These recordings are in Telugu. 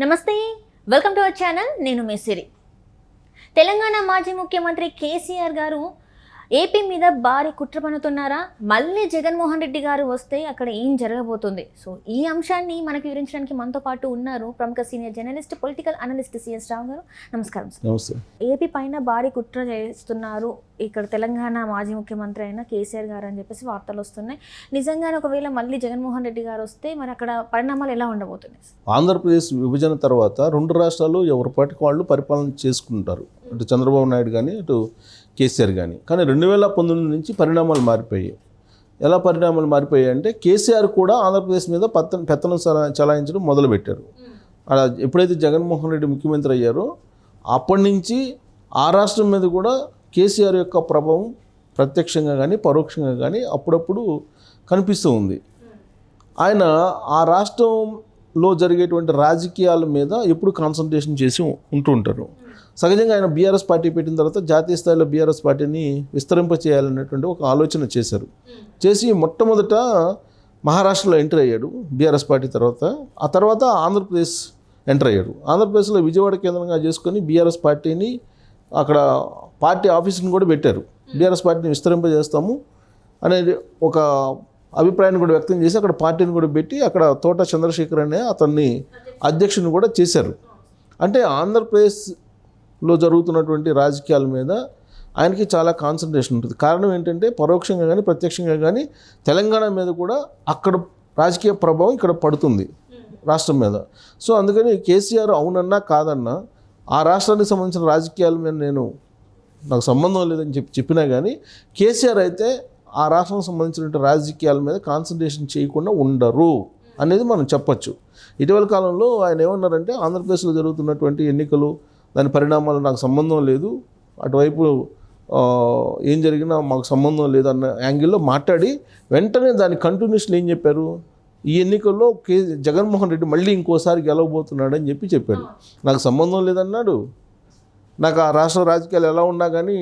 నమస్తే, వెల్కమ్ టు అవర్ ఛానల్. నేను మీ సిరి. తెలంగాణ మాజీ ముఖ్యమంత్రి కేసీఆర్ గారు ఏపీ మీద భారీ కుట్ర పన్నుతున్నారా? మళ్ళీ జగన్మోహన్ రెడ్డి గారు వస్తే అక్కడ ఏం జరగబోతుంది? సో ఈ అంశాన్ని మనకు వివరించడానికి మనతో పాటు ఉన్నారు ప్రముఖ senior journalist, political analyst C S Rao. నమస్కారం సార్. నమస్తే. ఏపీ పైన భారీ కుట్ర చేస్తున్నారు ఇక్కడ తెలంగాణ మాజీ ముఖ్యమంత్రి అయిన కేసీఆర్ గారు అని చెప్పేసి వార్తలు వస్తున్నాయి. నిజంగానే ఒకవేళ మళ్ళీ జగన్మోహన్ రెడ్డి గారు వస్తే మరి అక్కడ పరిణామాలు ఎలా ఉండబోతున్నాయి? ఆంధ్రప్రదేశ్ విభజన తర్వాత రెండు రాష్ట్రాలు ఎవరి పాటికి వాళ్ళు పరిపాలన చేసుకుంటారు. అటు చంద్రబాబు నాయుడు కానీ ఇటు కేసీఆర్ కానీ. కానీ 2019 నుంచి పరిణామాలు మారిపోయాయి. ఎలా పరిణామాలు మారిపోయాయి అంటే కేసీఆర్ కూడా ఆంధ్రప్రదేశ్ మీద పెత్తనం చలాయించడం మొదలుపెట్టారు. అలా ఎప్పుడైతే జగన్మోహన్ రెడ్డి ముఖ్యమంత్రి అయ్యారో అప్పటి నుంచి ఆ రాష్ట్రం మీద కూడా కేసీఆర్ యొక్క ప్రభావం ప్రత్యక్షంగా కానీ పరోక్షంగా కానీ అప్పుడప్పుడు కనిపిస్తూ ఉంది. ఆయన ఆ రాష్ట్రంలో జరిగేటువంటి రాజకీయాల మీద ఎప్పుడు కాన్సన్ట్రేషన్ చేసి ఉంటూ ఉంటారు. సహజంగా ఆయన బీఆర్ఎస్ పార్టీ పెట్టిన తర్వాత జాతీయ స్థాయిలో బీఆర్ఎస్ పార్టీని విస్తరింపచేయాలనేటువంటి ఒక ఆలోచన చేశారు. చేసి మొట్టమొదట మహారాష్ట్రలో ఎంటర్ అయ్యాడు బీఆర్ఎస్ పార్టీ తర్వాత. ఆ తర్వాత ఆంధ్రప్రదేశ్ ఎంటర్ అయ్యాడు. ఆంధ్రప్రదేశ్లో విజయవాడ కేంద్రంగా చేసుకొని బీఆర్ఎస్ పార్టీని అక్కడ పార్టీ ఆఫీసుని కూడా పెట్టారు. బీఆర్ఎస్ పార్టీని విస్తరింపజేస్తాము అనేది ఒక అభిప్రాయాన్ని కూడా వ్యక్తం చేసి అక్కడ పార్టీని కూడా పెట్టి అక్కడ తోట చంద్రశేఖర్ అనే అతన్ని అధ్యక్షుని కూడా చేశారు. అంటే ఆంధ్రప్రదేశ్లో జరుగుతున్నటువంటి రాజకీయాల మీద ఆయనకి చాలా కాన్సన్ట్రేషన్ ఉంటుంది. కారణం ఏంటంటే పరోక్షంగా కానీ ప్రత్యక్షంగా కానీ తెలంగాణ మీద కూడా అక్కడ రాజకీయ ప్రభావం ఇక్కడ పడుతుంది రాష్ట్రం మీద. సో అందుకని కేసీఆర్ అవునన్నా కాదన్నా ఆ రాష్ట్రానికి సంబంధించిన రాజకీయాల మీద నాకు సంబంధం లేదని చెప్పినా కానీ కేసీఆర్ అయితే ఆ రాష్ట్రానికి సంబంధించిన రాజకీయాల మీద కాన్సన్ట్రేషన్ చేయకుండా ఉండరు అనేది మనం చెప్పచ్చు. ఇటీవల కాలంలో ఆయన ఏమన్నారంటే ఆంధ్రప్రదేశ్లో జరుగుతున్నటువంటి ఎన్నికలు దాని పరిణామాలు నాకు సంబంధం లేదు, అటువైపు ఏం జరిగినా మాకు సంబంధం లేదు అన్న యాంగిల్లో మాట్లాడి వెంటనే దాని కంటిన్యూషన్ ఏం చెప్పారు, ఈ ఎన్నికల్లో జగన్మోహన్ రెడ్డి మళ్ళీ ఇంకోసారి గెలవబోతున్నాడు అని చెప్పాడు. నాకు సంబంధం లేదన్నాడు, నాకు ఆ రాష్ట్ర రాజకీయాలు ఎలా ఉన్నా కానీ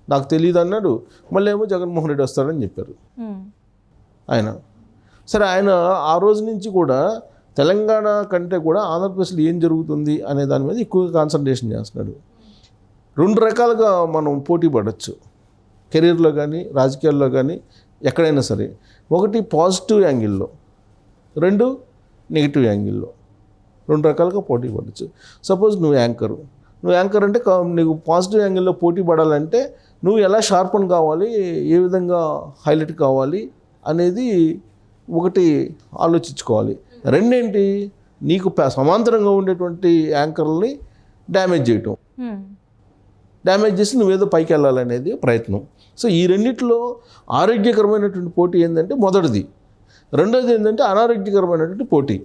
నాకు తెలియదు అన్నాడు. మళ్ళీ ఏమో జగన్మోహన్ రెడ్డి వస్తాడని చెప్పారు ఆయన. సరే, ఆయన ఆ రోజు నుంచి కూడా తెలంగాణ కంటే కూడా ఆంధ్రప్రదేశ్లో ఏం జరుగుతుంది అనే దాని మీద ఎక్కువగా కాన్సన్ట్రేషన్ చేస్తున్నాడు. రెండు రకాలుగా మనం పోటీ పడవచ్చు కెరీర్లో కానీ రాజకీయాల్లో కానీ ఎక్కడైనా సరే. ఒకటి పాజిటివ్ యాంగిల్లో, రెండు నెగిటివ్ యాంగిల్లో. రెండు రకాలుగా పోటీ పడవచ్చు. సపోజ్ నువ్వు యాంకర్ అంటే నీకు పాజిటివ్ యాంగిల్లో పోటీ పడాలంటే నువ్వు ఎలా షార్పన్ కావాలి, ఏ విధంగా హైలైట్ కావాలి అనేది ఒకటి ఆలోచించుకోవాలి. రెండేంటి, నీకు సమాంతరంగా ఉండేటువంటి యాంకర్ని డ్యామేజ్ చేయటం, డ్యామేజ్ చేసి నువ్వేదో పైకి వెళ్ళాలనేది ప్రయత్నం. సో ఈ రెండిట్లో ఆరోగ్యకరమైనటువంటి పోటీ ఏంటంటే మొదటిది. రెండోది ఏంటంటే అనారోగ్యకరమైనటువంటి పోటీ.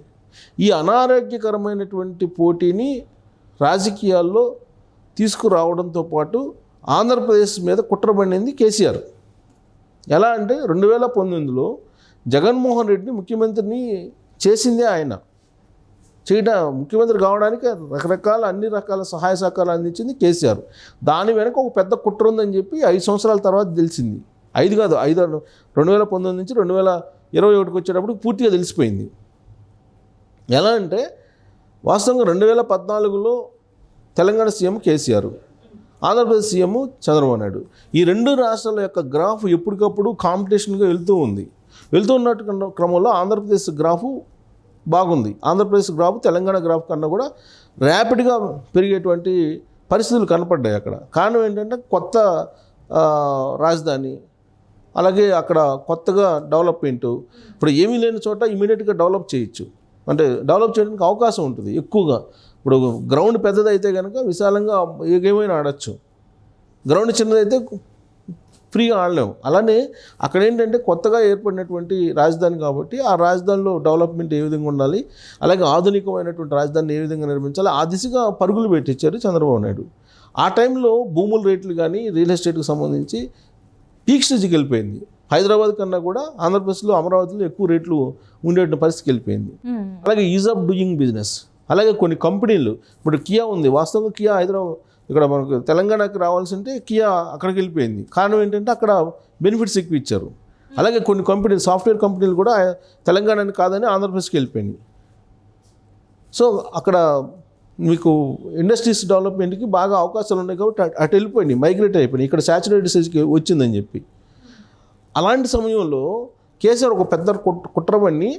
ఈ అనారోగ్యకరమైనటువంటి పోటీని రాజకీయాల్లో తీసుకురావడంతో పాటు ఆంధ్రప్రదేశ్ మీద కుట్రబడింది కేసీఆర్. ఎలా అంటే 2019లో జగన్మోహన్ రెడ్డిని ముఖ్యమంత్రిని చేసిందే ఆయన. ముఖ్యమంత్రి కావడానికి అన్ని రకాల సహాయ సహకారాలు అందించింది కేసీఆర్. దాని వెనక ఒక పెద్ద కుట్ర ఉందని చెప్పి 5 సంవత్సరాల తర్వాత తెలిసింది. 2019 నుంచి 2021 వచ్చేటప్పుడు పూర్తిగా తెలిసిపోయింది. ఎలా అంటే వాస్తవంగా 2014లో తెలంగాణ సీఎం కేసీఆర్, ఆంధ్రప్రదేశ్ సీఎం చంద్రబాబు నాయుడు. ఈ రెండు రాష్ట్రాల యొక్క గ్రాఫ్ ఎప్పటికప్పుడు కాంపిటీషన్గా వెళ్తున్నట్టు క్రమంలో ఆంధ్రప్రదేశ్ గ్రాఫ్ బాగుంది. ఆంధ్రప్రదేశ్ గ్రాఫ్ తెలంగాణ గ్రాఫ్ కన్నా కూడా ర్యాపిడ్గా పెరిగేటువంటి పరిస్థితులు కనపడ్డాయి అక్కడ. కారణం ఏంటంటే కొత్త రాజధాని, అలాగే అక్కడ కొత్తగా డెవలప్మెంటు. ఇప్పుడు ఏమీ లేని చోట ఇమీడియట్గా డెవలప్ చేయొచ్చు, అంటే డెవలప్ చేయడానికి అవకాశం ఉంటుంది ఎక్కువగా. ఇప్పుడు గ్రౌండ్ పెద్దదైతే కనుక విశాలంగా ఏమైనా ఆడచ్చు, గ్రౌండ్ చిన్నదైతే ఫ్రీగా ఆడలేము. అలానే అక్కడ ఏంటంటే కొత్తగా ఏర్పడినటువంటి రాజధాని కాబట్టి ఆ రాజధానిలో డెవలప్మెంట్ ఏ విధంగా ఉండాలి, అలాగే ఆధునికమైనటువంటి రాజధానిని ఏ విధంగా నిర్మించాలి, ఆ దిశగా పరుగులు పెట్టించారు చంద్రబాబు నాయుడు. ఆ టైంలో భూముల రేట్లు కానీ రియల్ ఎస్టేట్కి సంబంధించి పీక్ స్టేజ్కి వెళ్ళిపోయింది. హైదరాబాద్ కన్నా కూడా ఆంధ్రప్రదేశ్లో అమరావతిలో ఎక్కువ రేట్లు ఉండేటువంటి పరిస్థితికి వెళ్ళిపోయింది. అలాగే ఈజ్ ఆఫ్ డూయింగ్ బిజినెస్, అలాగే కొన్ని కంపెనీలు, ఇప్పుడు కియా ఉంది. వాస్తవంగా కియా హైదరాబాద్ ఇక్కడ మనకు తెలంగాణకి రావాల్సి ఉంటే కియా అక్కడికి వెళ్ళిపోయింది. కారణం ఏంటంటే అక్కడ బెనిఫిట్స్ ఎక్కువ ఇచ్చారు. అలాగే కొన్ని కంపెనీలు, సాఫ్ట్వేర్ కంపెనీలు కూడా తెలంగాణని కాదని ఆంధ్రప్రదేశ్కి వెళ్ళిపోయినాయి. సో అక్కడ మీకు ఇండస్ట్రీస్ డెవలప్మెంట్కి బాగా అవకాశాలు ఉన్నాయి కాబట్టి అటు వెళ్ళిపోయినాయి, మైగ్రేట్ అయిపోయినాయి, ఇక్కడ సాచురేటెడ్ స్టేజ్కి వచ్చిందని చెప్పి. అలాంటి సమయంలో కేసీఆర్ ఒక పెద్ద కుట్రబన్ని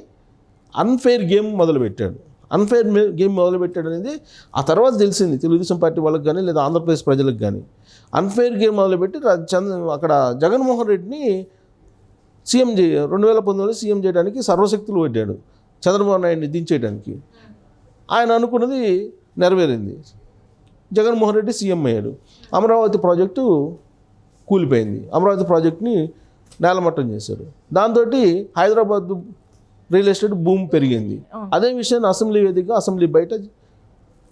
అన్ఫెయిర్ గేమ్ మొదలుపెట్టాడు. అన్ఫెయిర్ గేమ్ మొదలుపెట్టాడు అనేది ఆ తర్వాత తెలిసింది తెలుగుదేశం పార్టీ వాళ్ళకి కానీ లేదా ఆంధ్రప్రదేశ్ ప్రజలకు కానీ. అన్ఫెయిర్ గేమ్ మొదలుపెట్టి అక్కడ జగన్మోహన్ రెడ్డిని సీఎం 2019 సీఎం చేయడానికి సర్వశక్తులు పెట్టాడు, చంద్రబాబు నాయుడిని దించేయడానికి. ఆయన అనుకున్నది నెరవేరింది, జగన్మోహన్ రెడ్డి సీఎం అయ్యాడు. అమరావతి ప్రాజెక్టు కూలిపోయింది, అమరావతి ప్రాజెక్టుని నేలమట్టం చేశారు. దాంతో హైదరాబాద్ రియల్ ఎస్టేట్ భూమి పెరిగింది. అదే విషయాన్ని అసెంబ్లీ వేదికగా అసెంబ్లీ బయట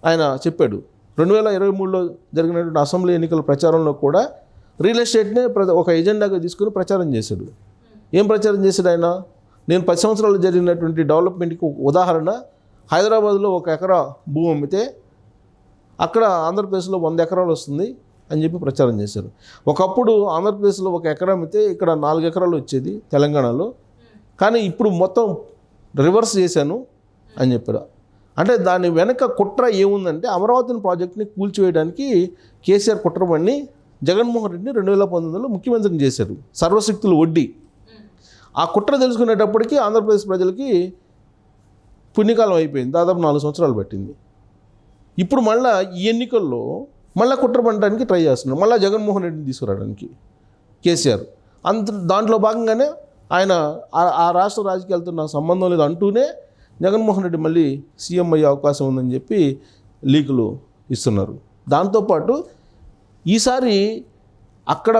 ఆయన చెప్పాడు. 2023లో జరిగినటువంటి అసెంబ్లీ ఎన్నికల ప్రచారంలో కూడా రియల్ ఎస్టేట్నే ఒక ఎజెండాగా తీసుకుని ప్రచారం చేశాడు. ఏం ప్రచారం చేశాడు ఆయన? నేను 10 సంవత్సరాలు జరిగినటువంటి డెవలప్మెంట్కి ఉదాహరణ, హైదరాబాద్లో 1 ఎకరా భూమి అమ్మితే అక్కడ ఆంధ్రప్రదేశ్లో 100 ఎకరాలు వస్తుంది అని చెప్పి ప్రచారం చేశారు. ఒకప్పుడు ఆంధ్రప్రదేశ్లో 1 ఎకరా అమ్మితే ఇక్కడ 4 ఎకరాలు వచ్చేది తెలంగాణలో, కానీ ఇప్పుడు మొత్తం రివర్స్ చేశాను అని చెప్పారు. అంటే దాని వెనక కుట్ర ఏముందంటే అమరావతి ప్రాజెక్ట్ని కూల్చివేయడానికి కేసీఆర్ కుట్ర పన్ని జగన్మోహన్ రెడ్డిని 2019లో ముఖ్యమంత్రిని చేశారు, సర్వశక్తులు వడ్డీ. ఆ కుట్ర తెలుసుకునేటప్పటికీ ఆంధ్రప్రదేశ్ ప్రజలకి పుణ్యకాలం అయిపోయింది, దాదాపు 4 సంవత్సరాలు పట్టింది. ఇప్పుడు మళ్ళీ ఈ ఎన్నికల్లో మళ్ళీ కుట్ర పడడానికి ట్రై చేస్తున్నారు, మళ్ళీ జగన్మోహన్ రెడ్డిని తీసుకురావడానికి కేసీఆర్. దాంట్లో భాగంగానే ఆయన ఆ రాష్ట్ర రాజకీయాలతో నాకు సంబంధం లేదు అంటూనే జగన్మోహన్ రెడ్డి మళ్ళీ సీఎం అయ్యే అవకాశం ఉందని చెప్పి లీకులు ఇస్తున్నారు. దాంతోపాటు ఈసారి అక్కడ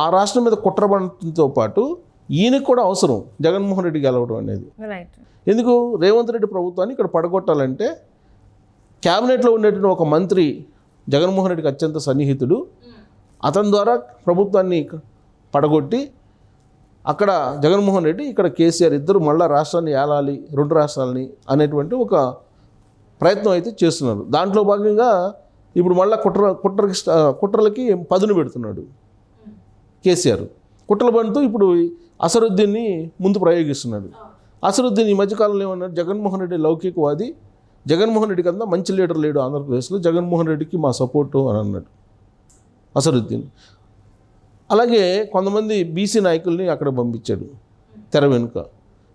ఆ రాష్ట్రం మీద కుట్ర పడటంతో పాటు ఈయనకు కూడా అవసరం జగన్మోహన్ రెడ్డి గెలవడం అనేది. ఎందుకు? రేవంత్ రెడ్డి ప్రభుత్వాన్ని ఇక్కడ పడగొట్టాలంటే క్యాబినెట్లో ఉండేటువంటి ఒక మంత్రి జగన్మోహన్ రెడ్డికి అత్యంత సన్నిహితుడు, అతని ద్వారా ప్రభుత్వాన్ని పడగొట్టి అక్కడ జగన్మోహన్ రెడ్డి ఇక్కడ కేసీఆర్ ఇద్దరు మళ్ళీ రాష్ట్రాన్ని ఏలాలి, 2 రాష్ట్రాలని అనేటువంటి ఒక ప్రయత్నం అయితే చేస్తున్నారు. దాంట్లో భాగంగా ఇప్పుడు మళ్ళీ కుట్రలకి పదును పెడుతున్నాడు కేసీఆర్. కుట్రల పడుతూ ఇప్పుడు అసరుద్దీన్ని ముందు ప్రయోగిస్తున్నాడు. అసరుద్దీన్ ఈ మధ్యకాలంలో ఏమన్నాడు? జగన్మోహన్ రెడ్డి లౌకికవాది, జగన్మోహన్ రెడ్డి కన్నా మంచి లీడర్ లేడు ఆంధ్రప్రదేశ్లో, జగన్మోహన్ రెడ్డికి మా సపోర్టు అని అన్నాడు అసరుద్దీన్. అలాగే కొంతమంది బీసీ నాయకుల్ని అక్కడ పంపించాడు తెర వెనుక.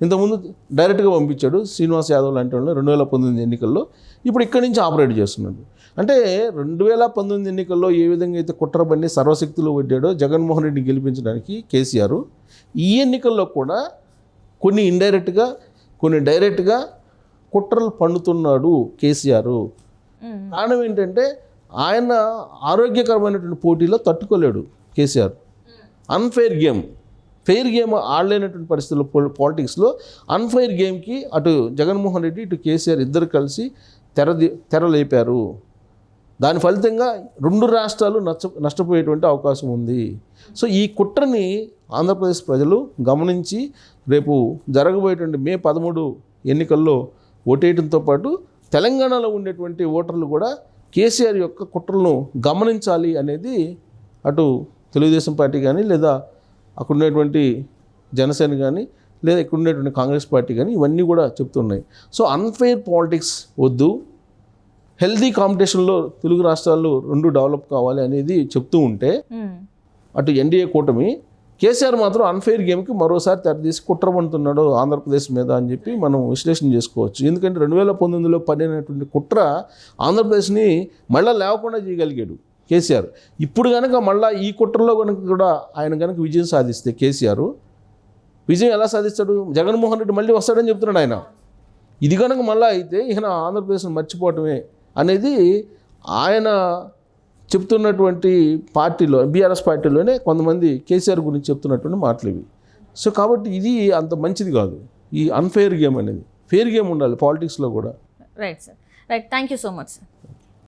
ఇంతకుముందు డైరెక్ట్గా పంపించాడు శ్రీనివాస్ యాదవ్ లాంటి వాళ్ళని 2019 ఎన్నికల్లో. ఇప్పుడు ఇక్కడి నుంచి ఆపరేట్ చేస్తున్నాడు. అంటే 2019 ఎన్నికల్లో ఏ విధంగా అయితే కుట్ర బండి సర్వశక్తులు వడ్డాడో జగన్మోహన్ రెడ్డిని గెలిపించడానికి కేసీఆర్, ఈ ఎన్నికల్లో కూడా కొన్ని ఇండైరెక్ట్గా కొన్ని డైరెక్ట్గా కుట్రలు పండుతున్నాడు కేసీఆర్. కారణం ఏంటంటే ఆయన ఆరోగ్యకరమైనటువంటి పోటీలో తట్టుకోలేడు KCR. Unfair game, fair game ఆడలేనటువంటి పరిస్థితుల్లో పాలిటిక్స్లో అన్ఫెయిర్ గేమ్కి అటు జగన్మోహన్ రెడ్డి ఇటు కేసీఆర్ ఇద్దరు కలిసి తెరలేపారు. దాని ఫలితంగా 2 రాష్ట్రాలు నష్టపోయేటువంటి అవకాశం ఉంది. సో ఈ కుట్రని ఆంధ్రప్రదేశ్ ప్రజలు గమనించి రేపు జరగబోయేటువంటి మే 13 ఎన్నికల్లో ఓటేయడంతో పాటు తెలంగాణలో ఉండేటువంటి ఓటర్లు కూడా కేసీఆర్ యొక్క కుట్రలను గమనించాలి అనేది అటు తెలుగుదేశం పార్టీ కానీ లేదా అక్కడ ఉండేటువంటి జనసేన కానీ లేదా ఇక్కడ ఉండేటువంటి కాంగ్రెస్ పార్టీ కానీ ఇవన్నీ కూడా చెప్తున్నాయి. సో అన్ఫెయిర్ పాలిటిక్స్ వద్దు, హెల్దీ కాంపిటీషన్లో తెలుగు రాష్ట్రాలు 2 డెవలప్ కావాలి అనేది చెప్తూ ఉంటే అటు ఎన్డీఏ కూటమి, కేసీఆర్ మాత్రం అన్ఫెయిర్ గేమ్కి మరోసారి తెరదీసి కుట్ర పడుతున్నాడు ఆంధ్రప్రదేశ్ మీద అని చెప్పి మనం విశ్లేషణ చేసుకోవచ్చు. ఎందుకంటే 2019లో పడినటువంటి కుట్ర ఆంధ్రప్రదేశ్ని మళ్ళీ లేవకుండా చేయగలిగాడు కేసీఆర్. ఇప్పుడు కనుక మళ్ళీ ఈ కుట్రలో కనుక కూడా ఆయన కనుక విజయం సాధిస్తే కేసీఆర్ విజయం ఎలా సాధిస్తాడు? జగన్మోహన్ రెడ్డి మళ్ళీ వస్తాడని చెప్తున్నాడు ఆయన. ఇది కనుక మళ్ళీ అయితే ఈయన ఆంధ్రప్రదేశ్ని మర్చిపోవటమే అనేది ఆయన చెప్తున్నటువంటి పార్టీలో బీఆర్ఎస్ పార్టీలోనే కొంతమంది కేసీఆర్ గురించి చెప్తున్నటువంటి మాటలు ఇవి. సో కాబట్టి ఇది అంత మంచిది కాదు ఈ అన్ఫెయిర్ గేమ్ అనేది. ఫెయిర్ గేమ్ ఉండాలి పాలిటిక్స్లో కూడా. Right sir, right. Thank you so much sir.